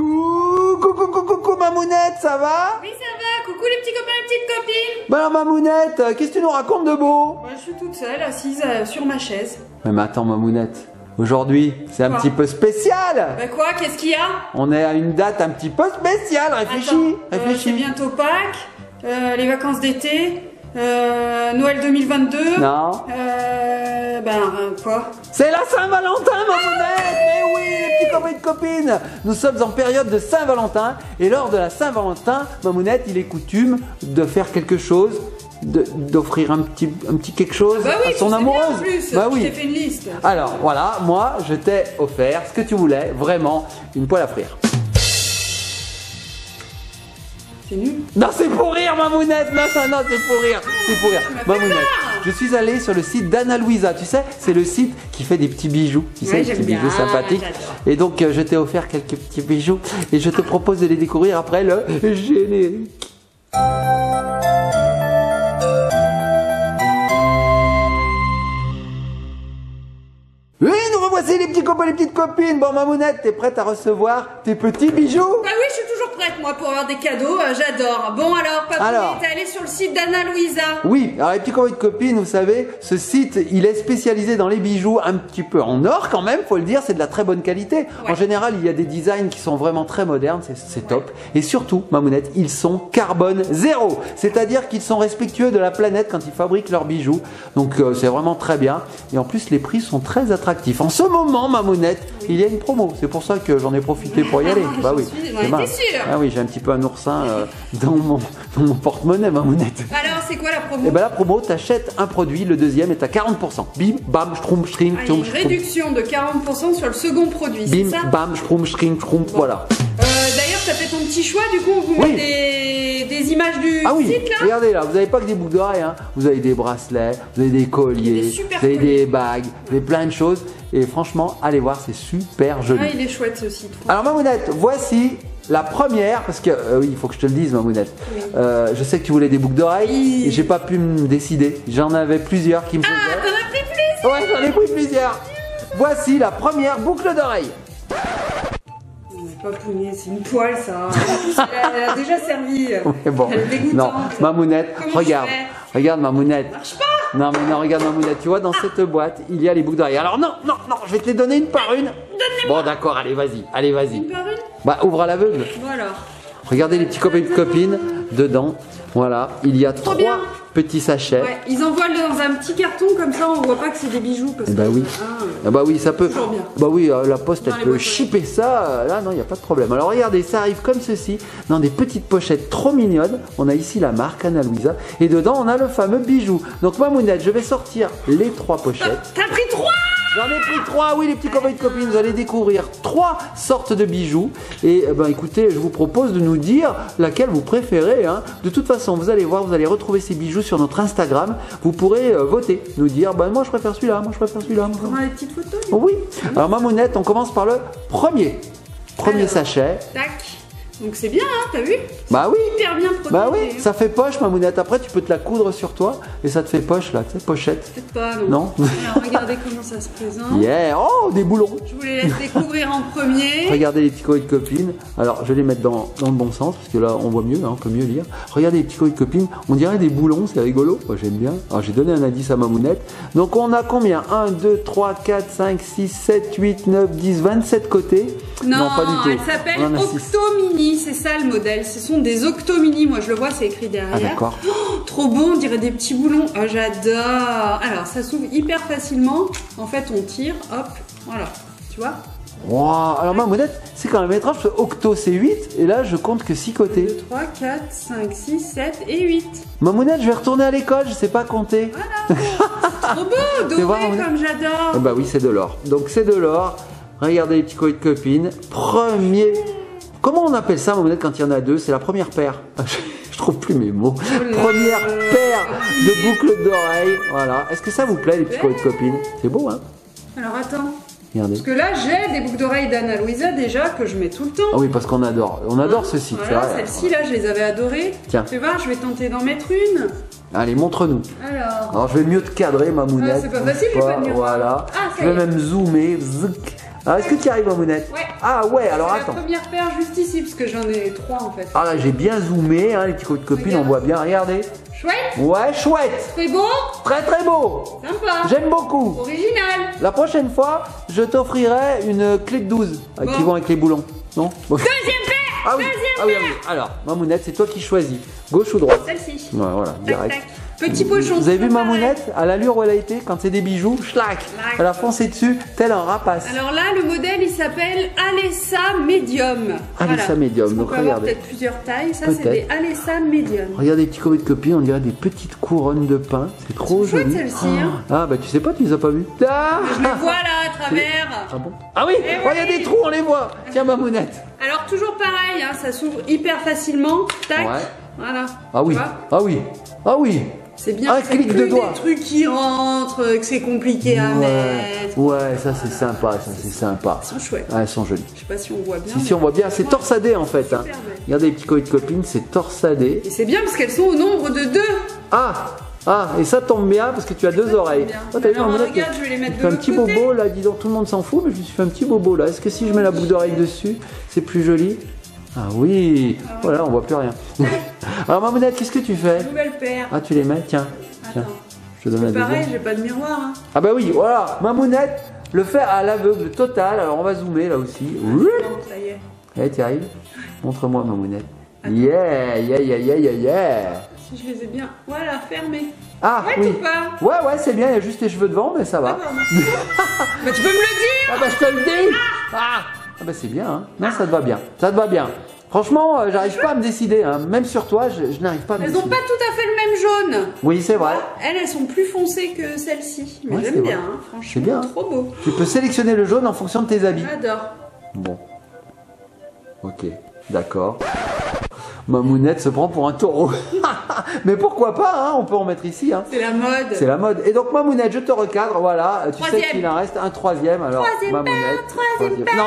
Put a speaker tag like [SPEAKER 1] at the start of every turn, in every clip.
[SPEAKER 1] Coucou Mamounette, ça va?
[SPEAKER 2] Oui, ça va. Coucou les petits copains, les petites copines.
[SPEAKER 1] Bah alors Mamounette, qu'est-ce que tu nous racontes de beau?
[SPEAKER 2] Bah, je suis toute seule, assise sur ma chaise.
[SPEAKER 1] Mais attends Mamounette, aujourd'hui c'est un
[SPEAKER 2] Quoi?
[SPEAKER 1] petit peu spécial.
[SPEAKER 2] Bah quoi, qu'est-ce qu'il y a?
[SPEAKER 1] On est à une date un petit peu spéciale, réfléchis,
[SPEAKER 2] Attends,
[SPEAKER 1] réfléchis.
[SPEAKER 2] c'est bientôt Pâques, les vacances d'été, Noël 2022.
[SPEAKER 1] Non.
[SPEAKER 2] Quoi?
[SPEAKER 1] C'est la Saint-Valentin Mamounette. Mais oui les petits copains et copines, nous sommes en période de Saint-Valentin. Et lors de la Saint-Valentin, Mamounette, il est coutume de faire quelque chose, d'offrir un petit quelque chose
[SPEAKER 2] Bah oui,
[SPEAKER 1] à son
[SPEAKER 2] tu sais bien,
[SPEAKER 1] amoureuse.
[SPEAKER 2] en plus,
[SPEAKER 1] Bah
[SPEAKER 2] je
[SPEAKER 1] oui.
[SPEAKER 2] t'ai fait une liste.
[SPEAKER 1] Alors voilà, moi je t'ai offert ce que tu voulais, vraiment une poêle à frire.
[SPEAKER 2] C'est nul.
[SPEAKER 1] Non, c'est pour rire, Mamounette. Non, c'est pour rire. C'est pour rire.
[SPEAKER 2] Tu m'as fait
[SPEAKER 1] Mamounette,
[SPEAKER 2] peur.
[SPEAKER 1] je suis allé sur le site d'Anna Louisa. Tu sais, c'est le site qui fait des petits bijoux. Tu sais,
[SPEAKER 2] Ouais,
[SPEAKER 1] des
[SPEAKER 2] j'aime
[SPEAKER 1] petits
[SPEAKER 2] bien,
[SPEAKER 1] bijoux sympathiques.
[SPEAKER 2] j'adore.
[SPEAKER 1] Et donc, je t'ai offert quelques petits bijoux. Et je te propose de les découvrir après le générique. Oui, nous revoici les petits copains et les petites copines. Bon, Mamounette, t'es prête à recevoir tes petits bijoux?
[SPEAKER 2] Bah oui, je suis toujours prête moi pour avoir des cadeaux, j'adore. Bon alors,
[SPEAKER 1] Alors.
[SPEAKER 2] Papounet, t'es allé sur le site d'Anna Louisa.
[SPEAKER 1] Oui, alors les petits copains et copines, vous savez, ce site, il est spécialisé dans les bijoux un petit peu en or quand même, faut le dire, c'est de la très bonne qualité.
[SPEAKER 2] Ouais.
[SPEAKER 1] En général, il y a des designs qui sont vraiment très modernes, c'est top. Et surtout, Mamounette, ils sont carbone zéro, c'est-à-dire qu'ils sont respectueux de la planète quand ils fabriquent leurs bijoux. Donc c'est vraiment très bien. Et en plus, les prix sont très attractifs. En ce moment, Mamounette, il y a une promo, c'est pour ça que j'en ai profité pour y aller.
[SPEAKER 2] J'en
[SPEAKER 1] oui,
[SPEAKER 2] suis- j'en
[SPEAKER 1] c'est
[SPEAKER 2] étais
[SPEAKER 1] marrant.
[SPEAKER 2] sûre.
[SPEAKER 1] Ah oui, j'ai un petit peu un oursin dans mon porte-monnaie, Mamounette.
[SPEAKER 2] Alors, c'est quoi la promo?
[SPEAKER 1] Et ben la promo, t'achètes un produit, le deuxième est à 40%. Bim, bam, schtroumpf, schtring,
[SPEAKER 2] Ah, il y a
[SPEAKER 1] tchoum,
[SPEAKER 2] une
[SPEAKER 1] schtroumpf.
[SPEAKER 2] réduction de 40% sur le second produit, c'est
[SPEAKER 1] Bim,
[SPEAKER 2] ça?
[SPEAKER 1] bam, schtroumpf, schtring, schtroumpf, voilà.
[SPEAKER 2] D'ailleurs, t'as fait ton petit choix, du coup, vous
[SPEAKER 1] Oui.
[SPEAKER 2] mettez des images du
[SPEAKER 1] Ah oui,
[SPEAKER 2] site là?
[SPEAKER 1] regardez là, vous n'avez pas que des boucles d'oreilles, hein. Vous avez des bracelets, vous avez des colliers,
[SPEAKER 2] Des super
[SPEAKER 1] vous avez
[SPEAKER 2] colliers.
[SPEAKER 1] des bagues, vous avez plein de choses. Et franchement, allez voir, c'est super joli.
[SPEAKER 2] Ah, il est chouette ce site.
[SPEAKER 1] Alors Mamounette, voici la première, parce que oui, il faut que je te le dise Mamounette.
[SPEAKER 2] Oui.
[SPEAKER 1] Je sais que tu voulais des boucles d'oreilles,
[SPEAKER 2] Oui.
[SPEAKER 1] et j'ai pas pu me décider. J'en avais plusieurs qui me
[SPEAKER 2] Ah,
[SPEAKER 1] plaisaient.
[SPEAKER 2] t'en as pris plus?
[SPEAKER 1] Ouais, j'en ai pris plusieurs. Voici la première boucle d'oreille.
[SPEAKER 2] Papounet, c'est une poêle ça. En plus, elle a déjà servi.
[SPEAKER 1] Mais bon,
[SPEAKER 2] Elle est dégoûtante.
[SPEAKER 1] non, Mamounette,
[SPEAKER 2] Comment
[SPEAKER 1] regarde,
[SPEAKER 2] je fais?
[SPEAKER 1] regarde Mamounette.
[SPEAKER 2] Marche pas.
[SPEAKER 1] Non mais non, regarde Mamounette, tu vois dans cette boîte, il y a les boucles d'oreilles. Alors non, non, non, je vais te les donner une par une. Bon d'accord, allez vas-y, allez vas-y.
[SPEAKER 2] Une par une?
[SPEAKER 1] Bah ouvre à l'aveugle.
[SPEAKER 2] Bon alors.
[SPEAKER 1] Regardez les petits copains et copines dedans. Voilà, il y a trois
[SPEAKER 2] bien.
[SPEAKER 1] petits sachets.
[SPEAKER 2] Ouais, ils envoient dans un petit carton comme ça, on voit pas que c'est des bijoux. Parce
[SPEAKER 1] Bah
[SPEAKER 2] que,
[SPEAKER 1] oui. Ah bah oui, ça peut.
[SPEAKER 2] Toujours bien.
[SPEAKER 1] Bah oui, la poste
[SPEAKER 2] Dans
[SPEAKER 1] elle
[SPEAKER 2] les
[SPEAKER 1] peut
[SPEAKER 2] boîtes,
[SPEAKER 1] shipper ça. Là non, il n'y a pas de problème. Alors regardez, ça arrive comme ceci, dans des petites pochettes trop mignonnes. On a ici la marque Anna Louisa et dedans on a le fameux bijou. Donc Mamounette, je vais sortir les trois pochettes.
[SPEAKER 2] T'as pris 3?
[SPEAKER 1] J'en ai pris trois, oui les petits copains et copines, vous allez découvrir trois sortes de bijoux. Et ben écoutez, je vous propose de nous dire laquelle vous préférez, hein. De toute façon, vous allez voir, vous allez retrouver ces bijoux sur notre Instagram. Vous pourrez voter, nous dire, ben moi je préfère celui-là, moi je préfère celui-là. moi, je préfère-
[SPEAKER 2] On a les petites photos.
[SPEAKER 1] Oh oui. Alors Mamounette, on commence par le premier. Premier
[SPEAKER 2] Alors.
[SPEAKER 1] sachet.
[SPEAKER 2] Tac. Donc c'est bien, hein, t'as vu?
[SPEAKER 1] Bah oui.
[SPEAKER 2] Hyper bien protégé.
[SPEAKER 1] Bah oui, ça fait poche Mamounette. Après tu peux te la coudre sur toi et ça te fait poche là, tu sais, pochette.
[SPEAKER 2] Peut-être pas, non.
[SPEAKER 1] Non.
[SPEAKER 2] Alors regardez comment ça se présente.
[SPEAKER 1] Yeah. Oh, des boulons.
[SPEAKER 2] Je vous les laisse découvrir en premier.
[SPEAKER 1] Regardez les petits colis de copines. Alors, je vais les mettre dans le bon sens parce que là, on voit mieux, hein, on peut mieux lire. Regardez les petits colis de copines. On dirait des boulons, c'est rigolo. Moi, j'aime bien. Alors, j'ai donné un indice à Mamounette. Donc, on a combien? 1, 2, 3, 4, 5, 6, 7, 8, 9, 10, 27 côtés.
[SPEAKER 2] Non,
[SPEAKER 1] pas du tout.
[SPEAKER 2] elle s'appelle
[SPEAKER 1] On en a 6.
[SPEAKER 2] Octomini, c'est ça le modèle. Ce sont des Octomini, moi je le vois, c'est écrit derrière.
[SPEAKER 1] Ah, d'accord.
[SPEAKER 2] Oh, trop beau, on dirait des petits boulons. Oh, j'adore. Alors, ça s'ouvre hyper facilement. En fait, on tire, hop, voilà. Tu vois?
[SPEAKER 1] Wow. Alors, Mamounette, c'est quand même étrange parce que octo, c'est 8. Et là, je compte que 6 côtés.
[SPEAKER 2] 2, 3, 4, 5, 6, 7 et 8.
[SPEAKER 1] Mamounette, je vais retourner à l'école, je sais pas compter.
[SPEAKER 2] Trop beau, doré
[SPEAKER 1] voir, on est-
[SPEAKER 2] comme j'adore.
[SPEAKER 1] Ah bah oui, c'est de l'or. Donc c'est de l'or. Regardez les petits colis de copines. Premier. Comment on appelle ça, Mamounette, quand il y en a deux? C'est la première paire. Je trouve plus mes mots. Première paire de boucles d'oreilles. Voilà. Est-ce que ça vous plaît, les petits colis de copines? C'est beau, hein?
[SPEAKER 2] Alors attends,
[SPEAKER 1] Regardez.
[SPEAKER 2] parce que là j'ai des boucles d'oreilles d'Anna Louisa déjà que je mets tout le temps.
[SPEAKER 1] Ah oui, parce qu'on adore. On adore ce site.
[SPEAKER 2] Voilà,
[SPEAKER 1] c'est vrai.
[SPEAKER 2] celle-ci là, je les avais adorées.
[SPEAKER 1] Tiens.
[SPEAKER 2] Tu vas voir, je vais tenter d'en mettre une.
[SPEAKER 1] Allez, montre-nous.
[SPEAKER 2] Alors,
[SPEAKER 1] Alors, je vais mieux te cadrer, Mamounette.
[SPEAKER 2] Ah, c'est pas facile, j'ai pas de miroir.
[SPEAKER 1] Voilà.
[SPEAKER 2] Ah, ça
[SPEAKER 1] je vais
[SPEAKER 2] y est.
[SPEAKER 1] même zoomer. Zouc. Alors, est-ce que tu y arrives, Mamounette?
[SPEAKER 2] Ouais.
[SPEAKER 1] Ah ouais, alors
[SPEAKER 2] C'est
[SPEAKER 1] attends.
[SPEAKER 2] la première paire juste ici, parce que j'en ai 3 en fait.
[SPEAKER 1] Ah là, j'ai bien zoomé, hein, les petits codes de copine, on voit bien, regardez.
[SPEAKER 2] Chouette,
[SPEAKER 1] Ouais, chouette.
[SPEAKER 2] très beau,
[SPEAKER 1] Très très beau.
[SPEAKER 2] sympa,
[SPEAKER 1] J'aime beaucoup.
[SPEAKER 2] original.
[SPEAKER 1] La prochaine fois, je t'offrirai une clé de 12
[SPEAKER 2] Bon.
[SPEAKER 1] qui vont avec les boulons. Non? Bon.
[SPEAKER 2] Deuxième paire,
[SPEAKER 1] Ah oui,
[SPEAKER 2] deuxième
[SPEAKER 1] ah oui,
[SPEAKER 2] paire.
[SPEAKER 1] ah oui. Alors, Mamounette, c'est toi qui choisis. Gauche ou droite?
[SPEAKER 2] Celle-ci.
[SPEAKER 1] Ouais, voilà,
[SPEAKER 2] Tac,
[SPEAKER 1] direct.
[SPEAKER 2] tac. Petit pochon.
[SPEAKER 1] Vous avez vu
[SPEAKER 2] pareil.
[SPEAKER 1] Mamounette, à l'allure où elle a été, quand c'est des bijoux, schlac, elle a foncé dessus, tel un rapace.
[SPEAKER 2] Alors là, le modèle, il s'appelle Alessa Medium.
[SPEAKER 1] Alessa Medium,
[SPEAKER 2] Parce qu'on
[SPEAKER 1] donc
[SPEAKER 2] peut avoir
[SPEAKER 1] regardez.
[SPEAKER 2] peut-être plusieurs tailles. Ça, c'est
[SPEAKER 1] Peut-être.
[SPEAKER 2] des Alessa Medium.
[SPEAKER 1] Regardez les petits copies de copines, on dirait des petites couronnes de pain. C'est trop
[SPEAKER 2] Chouette,
[SPEAKER 1] joli.
[SPEAKER 2] celle-ci, hein.
[SPEAKER 1] Ah bah tu sais pas, tu les as pas vues. Ah,
[SPEAKER 2] Je les vois là à travers.
[SPEAKER 1] ah bon? Ah oui,
[SPEAKER 2] Eh
[SPEAKER 1] oh, il y a
[SPEAKER 2] oui.
[SPEAKER 1] des trous, on les voit. Tiens Mamounette.
[SPEAKER 2] Alors toujours pareil, hein, ça s'ouvre hyper facilement. Tac.
[SPEAKER 1] Ouais.
[SPEAKER 2] Voilà.
[SPEAKER 1] Ah oui,
[SPEAKER 2] Tu vois,
[SPEAKER 1] ah oui, ah oui.
[SPEAKER 2] c'est bien.
[SPEAKER 1] Un
[SPEAKER 2] c'est
[SPEAKER 1] clic
[SPEAKER 2] plus
[SPEAKER 1] de doigt.
[SPEAKER 2] des trucs qui rentrent, que c'est compliqué à mettre.
[SPEAKER 1] Ouais, ça c'est sympa, ça c'est sympa.
[SPEAKER 2] Ils sont chouettes.
[SPEAKER 1] Ah, elles sont jolies.
[SPEAKER 2] Je sais pas si on voit bien.
[SPEAKER 1] Si on voit bien, c'est torsadé en fait. Hein.
[SPEAKER 2] Super belle.
[SPEAKER 1] Regardez les petits copies de copines, c'est torsadé.
[SPEAKER 2] Et c'est bien parce qu'elles sont au nombre de 2.
[SPEAKER 1] Ah, et ça tombe bien parce que tu as deux oreilles.
[SPEAKER 2] bien.
[SPEAKER 1] Oh, t'as vu,
[SPEAKER 2] Alors,
[SPEAKER 1] Mamounette,
[SPEAKER 2] regarde, je vais les mettre
[SPEAKER 1] tu
[SPEAKER 2] de
[SPEAKER 1] fais un
[SPEAKER 2] l'autre
[SPEAKER 1] petit
[SPEAKER 2] côté.
[SPEAKER 1] bobo là, dis donc, tout le monde s'en fout, mais je me suis fait un petit bobo là. Est-ce que si je mets la boucle d'oreille dessus, c'est plus joli? Ah oui, voilà, on voit plus rien. Alors Mamounette, qu'est-ce que tu fais?
[SPEAKER 2] Nouvelle paire.
[SPEAKER 1] Ah, tu les mets? Tiens, tiens,
[SPEAKER 2] Attends.
[SPEAKER 1] je te donne la
[SPEAKER 2] Pareil,
[SPEAKER 1] deuxième.
[SPEAKER 2] j'ai pas de miroir. Hein.
[SPEAKER 1] Ah bah oui, voilà, Mamounette le fait à l'aveugle total. Alors on va zoomer là aussi.
[SPEAKER 2] Bon, ça y est.
[SPEAKER 1] Allez, tu arrives? Montre-moi Mamounette. Yeah, yeah, yeah, yeah, yeah, yeah.
[SPEAKER 2] Si je les ai bien. Voilà, fermés.
[SPEAKER 1] Ah
[SPEAKER 2] Ouais,
[SPEAKER 1] oui.
[SPEAKER 2] ou pas?
[SPEAKER 1] Ouais, c'est bien, il y a juste les cheveux devant, mais ça va.
[SPEAKER 2] Bah, tu peux me le dire.
[SPEAKER 1] Ah bah je te le dis. Ah bah c'est bien, hein. Non, ça te va bien. Ça te va bien. Franchement, j'arrive pas à me décider, hein. Même sur toi, je n'arrive pas à me
[SPEAKER 2] Elles n'ont
[SPEAKER 1] décider.
[SPEAKER 2] pas tout à fait le même jaune.
[SPEAKER 1] Oui, c'est vrai.
[SPEAKER 2] Elles sont plus foncées que celles-ci. Mais
[SPEAKER 1] Ouais, c'est
[SPEAKER 2] j'aime bien,
[SPEAKER 1] vrai.
[SPEAKER 2] hein, franchement.
[SPEAKER 1] C'est bien.
[SPEAKER 2] Trop beau.
[SPEAKER 1] Tu peux sélectionner le jaune en fonction de tes habits.
[SPEAKER 2] J'adore.
[SPEAKER 1] Bon. Ok, d'accord. Mamounette se prend pour un taureau. Mais pourquoi pas, hein, on peut en mettre ici. Hein.
[SPEAKER 2] C'est la mode.
[SPEAKER 1] C'est la mode. Et donc Mamounette, je te recadre, voilà. Tu sais
[SPEAKER 2] Troisième.
[SPEAKER 1] qu'il en reste un troisième. Alors,
[SPEAKER 2] Troisième
[SPEAKER 1] Mamounette.
[SPEAKER 2] troisième paire.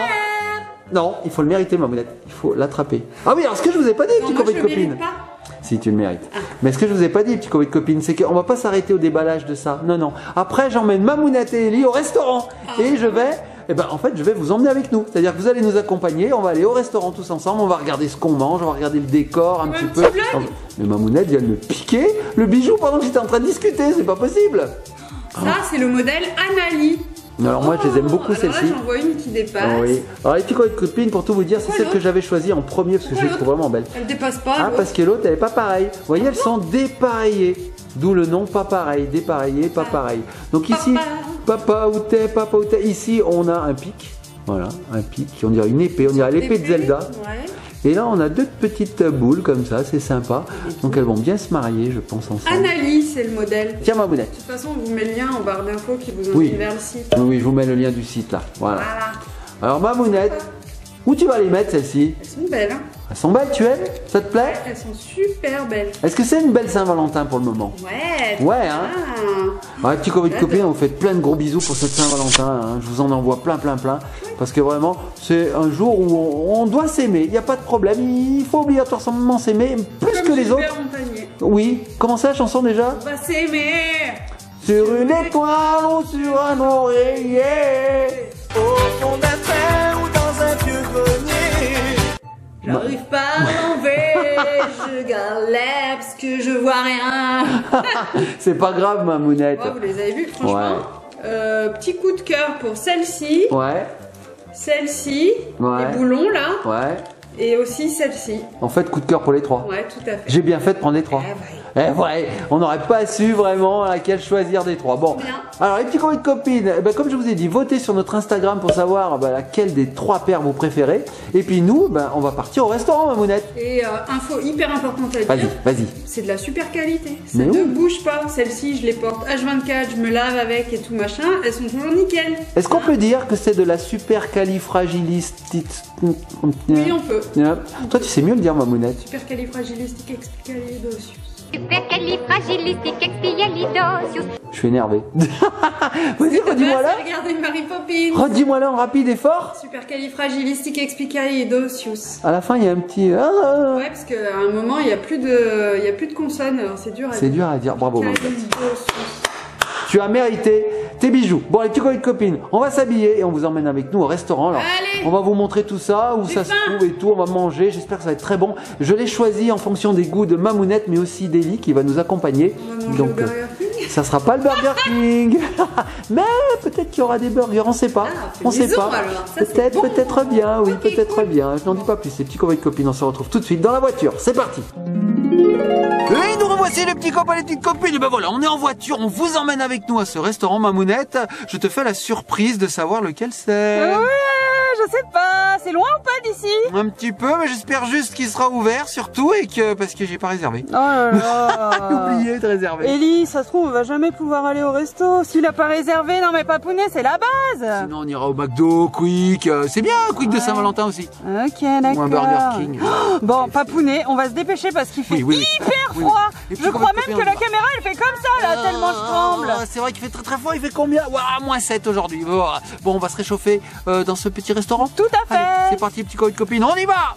[SPEAKER 1] Non, il faut le mériter, Mamounette. Il faut l'attraper. Ah oui, alors ce que je vous ai pas dit,
[SPEAKER 2] Non,
[SPEAKER 1] petit
[SPEAKER 2] moi,
[SPEAKER 1] copain
[SPEAKER 2] je
[SPEAKER 1] de
[SPEAKER 2] le
[SPEAKER 1] copine.
[SPEAKER 2] mérite pas.
[SPEAKER 1] Si, tu le mérites. Mais ce que je vous ai pas dit, petit copain de copine, c'est qu'on va pas s'arrêter au déballage de ça. Non, non. Après, j'emmène Mamounette et Ellie au restaurant. Et je vais, en fait, je vais vous emmener avec nous. C'est-à-dire que vous allez nous accompagner, on va aller au restaurant tous ensemble, on va regarder ce qu'on mange, on va regarder le décor un petit peu.
[SPEAKER 2] petit vlog.
[SPEAKER 1] Mais Mamounette vient de me piquer le bijou pendant que j'étais en train de discuter, c'est pas possible.
[SPEAKER 2] Ça, c'est le modèle Anali.
[SPEAKER 1] Alors moi, je les aime beaucoup,
[SPEAKER 2] Alors là,
[SPEAKER 1] celles-ci.
[SPEAKER 2] j'en vois une qui dépasse.
[SPEAKER 1] Ah oui. Alors les petits copains de copine, pour tout vous dire, c'est
[SPEAKER 2] Pourquoi
[SPEAKER 1] celle que
[SPEAKER 2] l'autre
[SPEAKER 1] j'avais choisie en premier parce que je les trouve vraiment belles.
[SPEAKER 2] Elle dépasse pas.
[SPEAKER 1] Ah,
[SPEAKER 2] l'autre.
[SPEAKER 1] parce que l'autre, elle est pas pareille. Vous voyez, elles sont dépareillées. D'où le nom pas pareil. Dépareillé, pas pareil. Donc ici, papa ou t'es. Ici, on a un pic. Voilà, un pic. On dirait une épée. On dirait l'épée de Zelda.
[SPEAKER 2] Ouais.
[SPEAKER 1] Et là, on a deux petites boules comme ça. C'est sympa. Donc elles vont bien se marier, je pense, ensemble.
[SPEAKER 2] Anali, c'est le modèle.
[SPEAKER 1] Tiens, Mamounette.
[SPEAKER 2] De toute façon, on vous met le lien en barre d'infos qui vous
[SPEAKER 1] Oui.
[SPEAKER 2] emmène vers le site.
[SPEAKER 1] Oui, je vous mets le lien du site là. Voilà.
[SPEAKER 2] Voilà.
[SPEAKER 1] Alors, Mamounette, où tu vas les mettre, celles-ci?
[SPEAKER 2] Elles sont belles, hein.
[SPEAKER 1] Elles sont belles, tu aimes? Ça te plaît?
[SPEAKER 2] Elles sont super belles.
[SPEAKER 1] Est-ce que c'est une belle Saint-Valentin pour le moment?
[SPEAKER 2] Ouais.
[SPEAKER 1] Ouais, hein.
[SPEAKER 2] Ah.
[SPEAKER 1] Ouais, petit Covid copine, on vous fait plein de gros bisous pour cette Saint-Valentin. Hein. Je vous en envoie plein. Parce que vraiment, c'est un jour où on doit s'aimer. Il n'y a pas de problème. Il faut obligatoirement s'aimer plus
[SPEAKER 2] Comme
[SPEAKER 1] que les
[SPEAKER 2] Gilbert
[SPEAKER 1] autres.
[SPEAKER 2] Montagnier.
[SPEAKER 1] Oui. Comment ça, la chanson déjà?
[SPEAKER 2] On va s'aimer.
[SPEAKER 1] Sur une étoile ou sur un oreiller.
[SPEAKER 3] Au fond d'un train ou dans un vieux grenier.
[SPEAKER 2] J'arrive pas à l'enlever. Je galère parce que je vois rien.
[SPEAKER 1] C'est pas grave, Mamounette.
[SPEAKER 2] Oh, vous les avez vus, franchement. Petit coup de cœur pour celle-ci.
[SPEAKER 1] Ouais,
[SPEAKER 2] Celle-ci.
[SPEAKER 1] Ouais.
[SPEAKER 2] Les boulons là.
[SPEAKER 1] ouais.
[SPEAKER 2] Et aussi celle-ci.
[SPEAKER 1] En fait, coup de cœur pour les trois.
[SPEAKER 2] Ouais, tout à fait.
[SPEAKER 1] J'ai bien fait de prendre les trois. Ouais, on n'aurait pas su vraiment laquelle choisir des trois. Bon,
[SPEAKER 2] Bien.
[SPEAKER 1] alors les petits copains de copines, comme je vous ai dit, votez sur notre Instagram pour savoir laquelle des trois paires vous préférez. Et puis nous, on va partir au restaurant, Mamounette.
[SPEAKER 2] Et info hyper importante à
[SPEAKER 1] Vas-y,
[SPEAKER 2] dire.
[SPEAKER 1] vas-y.
[SPEAKER 2] C'est de la super qualité. Ça
[SPEAKER 1] Mais
[SPEAKER 2] ne
[SPEAKER 1] oui.
[SPEAKER 2] bouge pas. Celle-ci, je les porte H24, je me lave avec et tout machin. Elles sont toujours nickel.
[SPEAKER 1] Est-ce qu'on peut dire que c'est de la supercalifragilistique?
[SPEAKER 2] Oui, on peut.
[SPEAKER 1] Toi, tu sais mieux le dire, Mamounette.
[SPEAKER 2] Supercalifragilistique expialidocious.
[SPEAKER 4] Supercalifragilisticexpialidocious.
[SPEAKER 1] Je suis énervé. Vas-y, redis-moi là.
[SPEAKER 2] Regardez Mary Poppins.
[SPEAKER 1] Redis-moi là en rapide et fort.
[SPEAKER 2] Supercalifragilistique expialidocious.
[SPEAKER 1] À la fin, il y a un petit.
[SPEAKER 2] Ouais, parce qu'à un moment, il n'y a plus de consonnes. Alors c'est dur à
[SPEAKER 1] C'est
[SPEAKER 2] dire.
[SPEAKER 1] dur à dire. Bravo, Mamounette.
[SPEAKER 2] Expialidocious.
[SPEAKER 1] Tu as mérité tes bijoux. Bon, les petits copains et copines, on va s'habiller et on vous emmène avec nous au restaurant. Alors,
[SPEAKER 2] Allez.
[SPEAKER 1] on va vous montrer tout ça, où
[SPEAKER 2] J'ai
[SPEAKER 1] ça se
[SPEAKER 2] faim.
[SPEAKER 1] trouve et tout. On va manger. J'espère que ça va être très bon. Je l'ai choisi en fonction des goûts de Mamounette, mais aussi d'Eli qui va nous accompagner.
[SPEAKER 2] On va manger
[SPEAKER 1] Donc,
[SPEAKER 2] au Burger King.
[SPEAKER 1] ça sera pas le Burger King, mais peut-être qu'il y aura des burgers, on sait pas.
[SPEAKER 2] fait
[SPEAKER 1] On sait
[SPEAKER 2] maison,
[SPEAKER 1] pas.
[SPEAKER 2] alors. Ça, c'est
[SPEAKER 1] Peut-être,
[SPEAKER 2] bon.
[SPEAKER 1] peut-être bien, oui,
[SPEAKER 2] Ok,
[SPEAKER 1] peut-être
[SPEAKER 2] cool.
[SPEAKER 1] bien. Je n'en dis pas plus. Les petits copains et copines, on se retrouve tout de suite dans la voiture. C'est parti. Et nous revoici les petits copains et les petites copines. Et ben voilà, on est en voiture, on vous emmène avec nous à ce restaurant Mamounette. Je te fais la surprise de savoir lequel c'est.
[SPEAKER 4] Ouais, je sais pas, c'est loin ou pas d'ici?
[SPEAKER 1] Un petit peu, mais j'espère juste qu'il sera ouvert surtout et que parce que j'ai pas réservé.
[SPEAKER 4] Oh là là.
[SPEAKER 1] J'ai oublié de réserver.
[SPEAKER 4] Eli, ça se trouve, on va jamais pouvoir aller au resto. S'il a pas réservé, non mais Papounet, c'est la base.
[SPEAKER 1] Sinon on ira au McDo, Quick, c'est bien, Quick de Saint-Valentin aussi.
[SPEAKER 4] Ok, d'accord.
[SPEAKER 1] Ou un Burger King.
[SPEAKER 4] Bon, Papounet, on va se dépêcher parce qu'il fait
[SPEAKER 1] Oui, oui, oui.
[SPEAKER 4] hyper
[SPEAKER 1] Oui, oui.
[SPEAKER 4] froid.
[SPEAKER 1] Et puis,
[SPEAKER 4] Je
[SPEAKER 1] comme
[SPEAKER 4] crois
[SPEAKER 1] le
[SPEAKER 4] même
[SPEAKER 1] copain,
[SPEAKER 4] que
[SPEAKER 1] on
[SPEAKER 4] la
[SPEAKER 1] y va.
[SPEAKER 4] caméra, elle fait comme ça, là, tellement je tremble.
[SPEAKER 1] C'est vrai qu'il fait très très fort, il fait combien? Ouah, moins 7 aujourd'hui. Bon, on va se réchauffer dans ce petit restaurant.
[SPEAKER 4] Tout à fait.
[SPEAKER 1] Allez, c'est parti, petits copains et copines, on y va!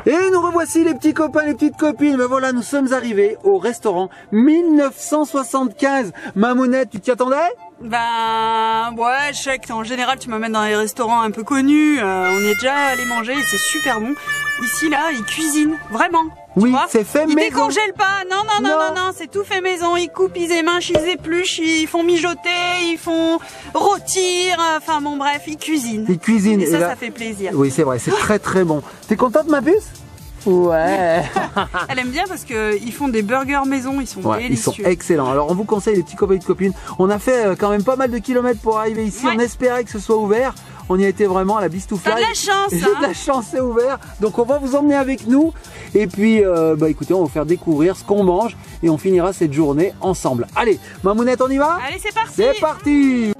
[SPEAKER 1] Et nous revoici les petits copains, les petites copines. Ben voilà, nous sommes arrivés au restaurant 1975. Mamounette, tu t'y attendais?
[SPEAKER 4] Ben ouais, je sais qu'en général tu m'amènes dans les restaurants un peu connus, on y est déjà allé manger et c'est super bon. Ici là, ils cuisinent, vraiment. Tu
[SPEAKER 1] Oui,
[SPEAKER 4] vois,
[SPEAKER 1] c'est fait
[SPEAKER 4] ils
[SPEAKER 1] maison.
[SPEAKER 4] décongèlent pas, non,
[SPEAKER 1] Non.
[SPEAKER 4] c'est tout fait maison. Ils coupent, ils éminchent, ils épluchent, ils font mijoter, ils font rôtir, enfin bon bref, ils cuisinent.
[SPEAKER 1] Ils cuisinent.
[SPEAKER 4] Et ça,
[SPEAKER 1] là-
[SPEAKER 4] ça fait plaisir.
[SPEAKER 1] Oui, c'est vrai, c'est très très bon. T'es contente, ma puce? Ouais.
[SPEAKER 4] Elle aime bien parce que ils font des burgers maison, ils sont
[SPEAKER 1] Ouais, ils sont
[SPEAKER 4] délicieux.
[SPEAKER 1] excellents. Alors on vous conseille les petits copains et copines. On a fait quand même pas mal de kilomètres pour arriver ici.
[SPEAKER 4] Ouais.
[SPEAKER 1] On espérait que ce soit ouvert. On y a été vraiment à la bistouflage.
[SPEAKER 4] T'as de la chance,
[SPEAKER 1] J'ai
[SPEAKER 4] hein.
[SPEAKER 1] de la chance, c'est ouvert. Donc on va vous emmener avec nous. Et puis, bah écoutez, on va vous faire découvrir ce qu'on mange et on finira cette journée ensemble. Allez, Mamounette, on y va?
[SPEAKER 4] Allez, c'est parti.
[SPEAKER 1] C'est parti.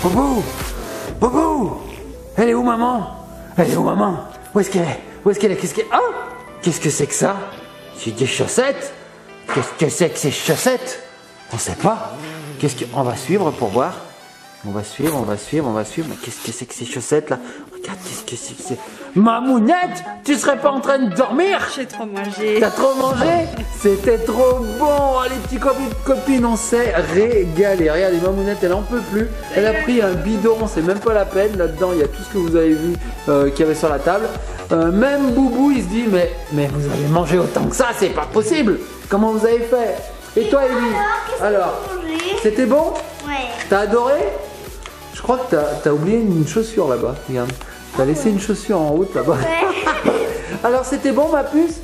[SPEAKER 1] Bobo! Bobo! Elle est où, maman? Elle est où, maman? Où est-ce qu'elle est? Où est-ce qu'elle est? Qu'est-ce que... Ah! Qu'est-ce que c'est que ça? C'est des chaussettes? Qu'est-ce que c'est que ces chaussettes? On sait pas. Qu'est-ce que... On va suivre pour voir. On va suivre, on va suivre, on va suivre. Mais qu'est-ce que c'est que ces chaussettes là? Regarde, qu'est-ce que c'est que c'est. Mamounette, tu serais pas en train de dormir?
[SPEAKER 4] J'ai trop mangé.
[SPEAKER 1] T'as trop mangé? C'était trop bon. Les petits copines, on s'est régalé. Regardez, Mamounette, elle en peut plus. Elle a pris un bidon, c'est même pas la peine. Là-dedans, il y a tout ce que vous avez vu qu'il y avait sur la table. Même Boubou, il se dit, mais vous avez mangé autant que ça, c'est pas possible. Comment vous avez fait? Et toi, Élie? Alors, c'était bon?
[SPEAKER 5] Ouais.
[SPEAKER 1] T'as adoré? Je crois que t'as oublié une chaussure là-bas. Regarde, t'as laissé une chaussure en route là-bas.
[SPEAKER 5] Ouais.
[SPEAKER 1] Alors, c'était bon, ma puce?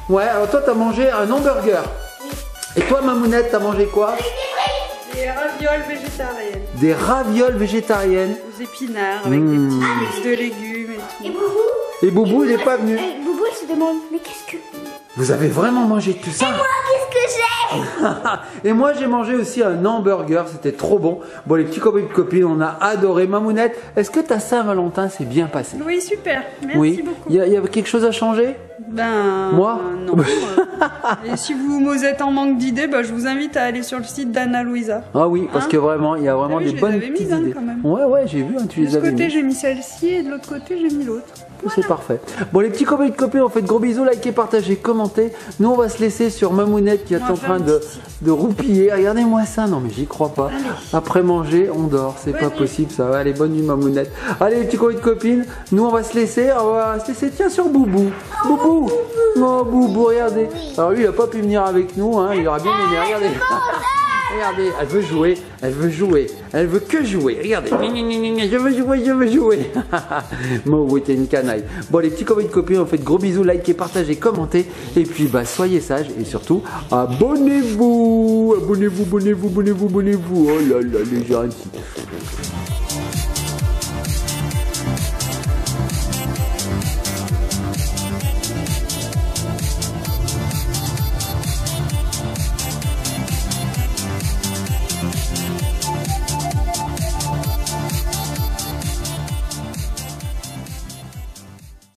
[SPEAKER 5] Ouais.
[SPEAKER 1] Ouais, alors toi, t'as mangé un hamburger. Et toi, Mamounette, t'as mangé quoi?
[SPEAKER 4] Des ravioles végétariennes.
[SPEAKER 1] Des ravioles végétariennes.
[SPEAKER 4] Aux épinards avec des petits mix de légumes et
[SPEAKER 5] Et
[SPEAKER 4] tout.
[SPEAKER 5] Boubou?
[SPEAKER 1] Et Boubou, il est pas venu.
[SPEAKER 5] Boubou, il se demande, mais qu'est-ce que...
[SPEAKER 1] Vous avez vraiment mangé tout ça?
[SPEAKER 5] Qu'est-ce que j'ai?
[SPEAKER 1] Et moi, j'ai mangé aussi un hamburger, c'était trop bon. Bon, les petits copains et copines, on a adoré. Mamounette, est-ce que ta Saint-Valentin s'est bien passé?
[SPEAKER 4] Oui, super. Merci
[SPEAKER 1] Oui.
[SPEAKER 4] beaucoup.
[SPEAKER 1] Il y a quelque chose à changer?
[SPEAKER 4] Ben.
[SPEAKER 1] Moi
[SPEAKER 4] Non. Et si vous êtes en manque d'idées, ben, je vous invite à aller sur le site d'Anna Louisa.
[SPEAKER 1] Ah oui, parce
[SPEAKER 4] Hein?
[SPEAKER 1] que vraiment, il y a vraiment
[SPEAKER 4] Ah oui,
[SPEAKER 1] des
[SPEAKER 4] je les
[SPEAKER 1] bonnes
[SPEAKER 4] avais
[SPEAKER 1] petites
[SPEAKER 4] mises, hein,
[SPEAKER 1] idées.
[SPEAKER 4] quand même.
[SPEAKER 1] Ouais, j'ai vu, hein, tu
[SPEAKER 4] De
[SPEAKER 1] les
[SPEAKER 4] ce
[SPEAKER 1] avais
[SPEAKER 4] côté,
[SPEAKER 1] mis.
[SPEAKER 4] j'ai mis celle-ci et de l'autre côté, j'ai mis l'autre.
[SPEAKER 1] C'est parfait. Bon, les petits copains et copines, on fait de gros bisous, likez, partagez, commentez. Nous, on va se laisser sur Mamounette qui est
[SPEAKER 4] On va
[SPEAKER 1] en
[SPEAKER 4] faire
[SPEAKER 1] train
[SPEAKER 4] un
[SPEAKER 1] de,
[SPEAKER 4] petit-
[SPEAKER 1] de roupiller. Regardez-moi ça. Non, mais j'y crois pas.
[SPEAKER 4] Allez.
[SPEAKER 1] Après manger, on dort. C'est pas
[SPEAKER 4] Bonne nuit.
[SPEAKER 1] possible, ça. Allez, bonne nuit, Mamounette. Allez, les petits copains et copines, nous, on va se laisser. On va se laisser, tiens, sur Boubou. Boubou. Oh, Boubou, regardez. Alors, lui, il a pas pu venir avec nous. Hein. Il aura bien aimé. Regardez. Regardez, elle veut jouer, elle veut jouer, elle veut que jouer. Regardez, je veux jouer, je veux jouer. Moi, oui, t'es une canaille. Bon, les petits copains et copines, on fait de gros bisous, likez, partagez, commentez. Et puis, bah, soyez sages et surtout, abonnez-vous. Abonnez-vous, abonnez-vous, abonnez-vous, abonnez-vous. Oh là là, les gentils.